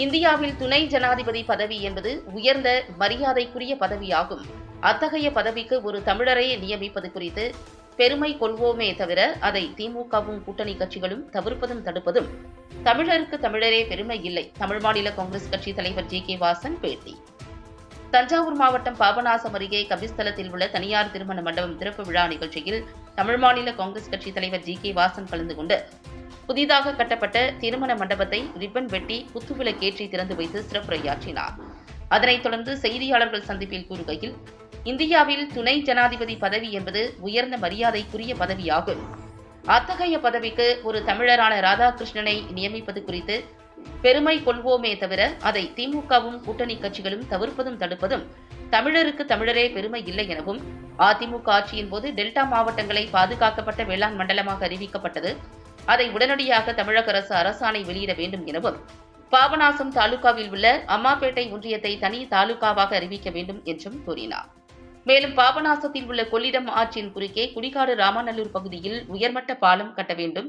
இந்தியாவில் துணை ஜனாதிபதி பதவி என்பது உயர்ந்த மரியாதைக்குரிய பதவியாகும். அத்தகைய பதவிக்கு ஒரு தமிழரை நியமிப்பது குறித்து பெருமை கொள்வோமே தவிர அதை திமுகவும் கூட்டணி கட்சிகளும் தவிர்ப்பதும் தடுப்பதும் தமிழருக்கு தமிழரே பெருமை இல்லை. தமிழ் மாநில காங்கிரஸ் கட்சி தலைவர் ஜி கே வாசன் பேட்டி. தஞ்சாவூர் மாவட்டம் பாபநாசம் அருகே கபிஸ்தலத்தில் உள்ள தனியார் திருமண மண்டபம் திறப்பு விழா நிகழ்ச்சியில் தமிழ் மாநில காங்கிரஸ் கட்சி தலைவர் ஜி கே வாசன் கலந்து கொண்டு புதிதாக கட்டப்பட்ட திருமண மண்டபத்தை ரிப்பன் வெட்டி குத்துவிளக்கேற்றி திறந்து வைத்து சிறப்புரையாற்றினார். அதனைத் தொடர்ந்து செய்தியாளர்கள் சந்திப்பில் கூறுகையில், இந்தியாவில் துணை ஜனாதிபதி பதவி என்பது உயர்ந்த மரியாதைக்குரிய பதவியாகும். அத்தகைய பதவிக்கு ஒரு தமிழரான ராதாகிருஷ்ணனை நியமிப்பது குறித்து பெருமை கொள்வோமே தவிர அதை திமுகவும் கூட்டணி கட்சிகளும் தவிர்ப்பதும் தடுப்பதும் தமிழருக்கு தமிழரே பெருமை இல்லை எனவும், அதிமுக ஆட்சியின் போது டெல்டா மாவட்டங்களை பாதுகாக்கப்பட்ட வேளாண் மண்டலமாக அறிவிக்கப்பட்டது. அதை உடனடியாக தமிழக அரசு அரசாணை வெளியிட வேண்டும் எனவும், பாபநாசம் தாலுகாவில் உள்ள அம்மாப்பேட்டை ஒன்றியத்தை தனி தாலுகாவாக அறிவிக்க வேண்டும் என்றும் கூறினார். மேலும் பாபநாசத்தில் உள்ள கொள்ளிடம் ஆற்றின் குறுக்கே குடிகாடு ராமநல்லூர் பகுதியில் உயர்மட்ட பாலம் கட்ட வேண்டும்.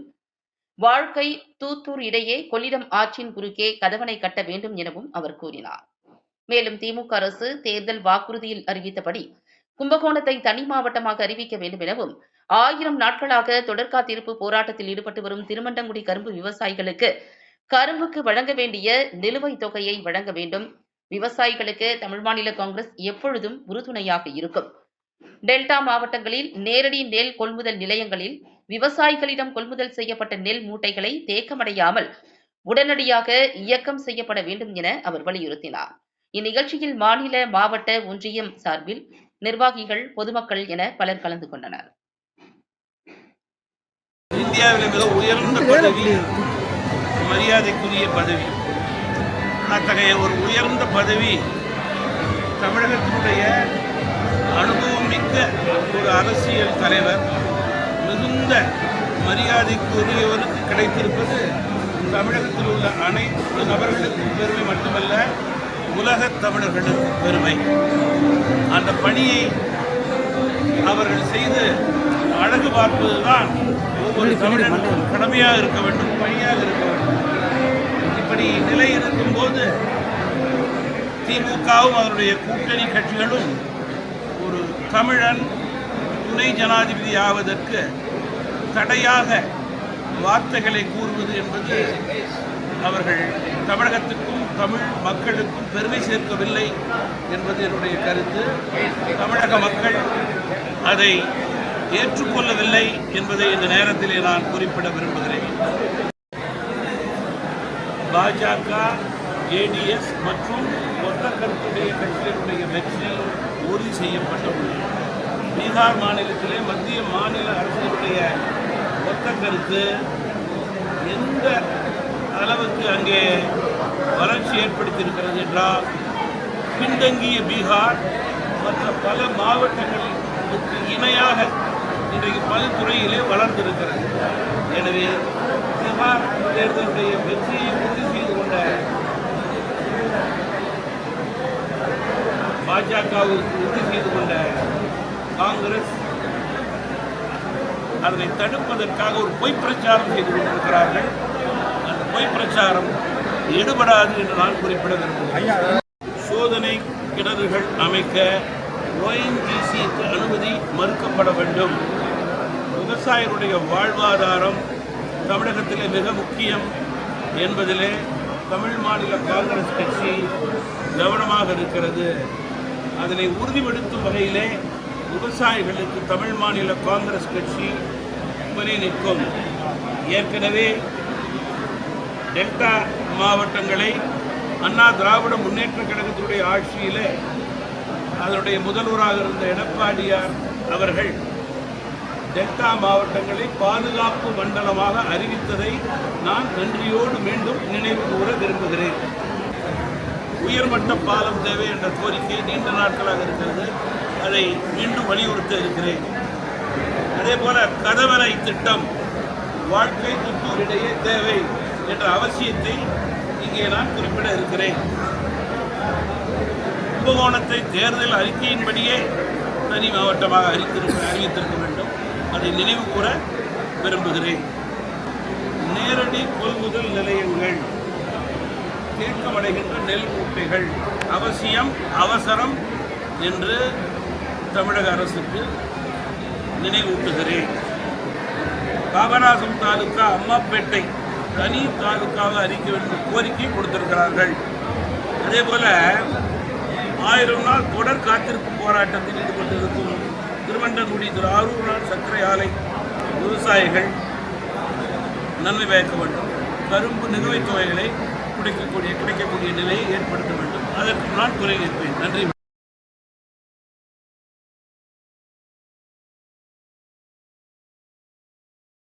வாழ்க்கை தூத்தூர் இடையே கொள்ளிடம் ஆற்றின் குறுக்கே கதவணை கட்ட வேண்டும் எனவும் அவர் கூறினார். மேலும் திமுக அரசு தேர்தல் வாக்குறுதியில் அறிவித்தபடி கும்பகோணத்தை தனி மாவட்டமாக அறிவிக்க வேண்டும் எனவும், 1000 நாட்களாக தொடர்காத்திருப்பு போராட்டத்தில் ஈடுபட்டு வரும் திருமண்டங்குடி கரும்பு விவசாயிகளுக்கு கரும்புக்கு வழங்க வேண்டிய நிலுவைத் தொகையை வழங்க வேண்டும். விவசாயிகளுக்கு தமிழ் மாநில காங்கிரஸ் எப்பொழுதும் உறுதுணையாக இருக்கும். டெல்டா மாவட்டங்களில் நேரடி நெல் கொள்முதல் நிலையங்களில் விவசாயிகளிடம் கொள்முதல் செய்யப்பட்ட நெல் மூட்டைகளை தேக்கமடையாமல் உடனடியாக இயக்கம் செய்யப்பட வேண்டும் என அவர் வலியுறுத்தினார். இந்நிகழ்ச்சியில் மாநில, மாவட்ட, ஒன்றியம் சார்பில் நிர்வாகிகள், பொதுமக்கள் என பலர் கலந்து கொண்டனர். இந்தியாவில் மிக உயர்ந்த பதவி, மரியாதைக்குரிய பதவி. அத்தகைய ஒரு உயர்ந்த பதவி தமிழகத்தினுடைய அனுபவம் மிக்க ஒரு அரசியல் தலைவர், மிகுந்த மரியாதைக்குரியவருக்கு கிடைத்திருப்பது தமிழகத்தில் உள்ள அனைத்து நபர்களுக்கும் பெருமை மட்டுமல்ல, உலகத் தமிழர்களுக்கு பெருமை. அந்த பணியை அவர்கள் செய்து அழகு பார்ப்பதுதான் ஒவ்வொரு தமிழனுக்கும் கடமையாக இருக்க வேண்டும், பணியாக இருக்க வேண்டும். இப்படி நிலை இருக்கும்போது திமுகவும் அதனுடைய கூட்டணி கட்சிகளும் ஒரு தமிழன் துணை ஜனாதிபதி ஆவதற்கு தடையாக வார்த்தைகளை கூறுவது என்பது அவர்கள் தமிழகத்துக்கும் தமிழ் மக்களுக்கும் பெருமை சேர்க்கவில்லை என்பது என்னுடைய கருத்து. தமிழக மக்கள் அதை ஏற்றுக்கொள்ளவில்லை என்பதை இந்த நேரத்திலே நான் குறிப்பிட விரும்புகிறேன். பாஜக, ஜேடிஎஸ் மற்றும் ஒத்த கருத்துடைய கட்சிகளுடைய வெற்றி உறுதி செய்யப்பட்டுள்ளது. பீகார் மாநிலத்திலே மத்திய மாநில அரசுடைய ஒத்த கருத்து எந்த அளவுக்கு அங்கே வளர்ச்சி ஏற்படுத்தியிருக்கிறது என்றால், பின்தங்கிய பீகார் மற்ற பல மாவட்டங்களுக்கு இணையாக இன்றைக்கு பல்துறையிலே வளர்ந்திருக்கிறது. எனவே பீகார் தேர்தலுடைய வெற்றியை உறுதி செய்து கொண்ட பாஜகவுக்கு உறுதி செய்து கொண்ட காங்கிரஸ் அதனை தடுப்பதற்காக ஒரு பொய் பிரச்சாரம் செய்து கொண்டிருக்கிறார்கள். அந்த பொய் பிரச்சாரம் ஈடுபடாது என்று நான் குறிப்பிட விரும்புகிறேன். சோதனை கிணறுகள் அமைக்க ONGCக்கு அனுமதி மறுக்கப்பட வேண்டும். விவசாயிகளுடைய வாழ்வாதாரம் தமிழகத்திலே மிக முக்கியம் என்பதிலே தமிழ் மாநில காங்கிரஸ் கட்சி கவனமாக இருக்கிறது. அதனை உறுதிப்படுத்தும் வகையிலே விவசாயிகளுக்கு தமிழ் மாநில காங்கிரஸ் கட்சி துணை நிற்கும். ஏற்கனவே டெல்டா மாவட்டங்களை அண்ணா திராவிட முன்னேற்ற கழகத்தினுடைய ஆட்சியிலே அதனுடைய முதல்வராக இருந்த எடப்பாடியார் அவர்கள் டெல்டா மாவட்டங்களை பாதுகாப்பு மண்டலமாக அறிவித்ததை நான் நன்றியோடு மீண்டும் நினைவு கூற விரும்புகிறேன். உயர்மட்ட பாலம் தேவை என்ற கோரிக்கை நீண்ட நாட்களாக இருக்கிறது. அதை மீண்டும் வலியுறுத்த இருக்கிறேன். அதே போல கதவணை திட்டம் வாழ்க்கை துத்தூர் இடையே தேவை என்ற அவசியத்தை இங்கே நான் குறிப்பிட இருக்கிறேன். கும்பகோணத்தை தேர்தல் அறிக்கையின்படியே தனி மாவட்டமாக அறிவித்திருக்க வேண்டும். அதை நினைவு கூற விரும்புகிறேன். நேரடி கொள்முதல் நிலையங்கள் தேக்கமடைகின்ற நெல் மூட்டைகள் அவசியம் அவசரம் என்று தமிழக அரசுக்கு நினைவூட்டுகிறேன். பாபநாசம் தாலுகா அம்மாப்பேட்டை தனி தாலுகாவை அறிக்க வேண்டும் கோரிக்கை கொடுத்திருக்கிறார்கள். அதே போல 1000 நாள் தொடர் காத்திருப்பு போராட்டத்தில் ஈடுபட்டிருக்கும் திருவண்டங்குடி திரு ஆரூர் சர்க்கரை ஆலை விவசாயிகள் நன்மை பயக்க வேண்டும். கரும்பு நிலுவைத் தொகைகளை கிடைக்கக்கூடிய நிலையை ஏற்படுத்த வேண்டும். அதற்கு நான் குறை கேட்பேன். நன்றி.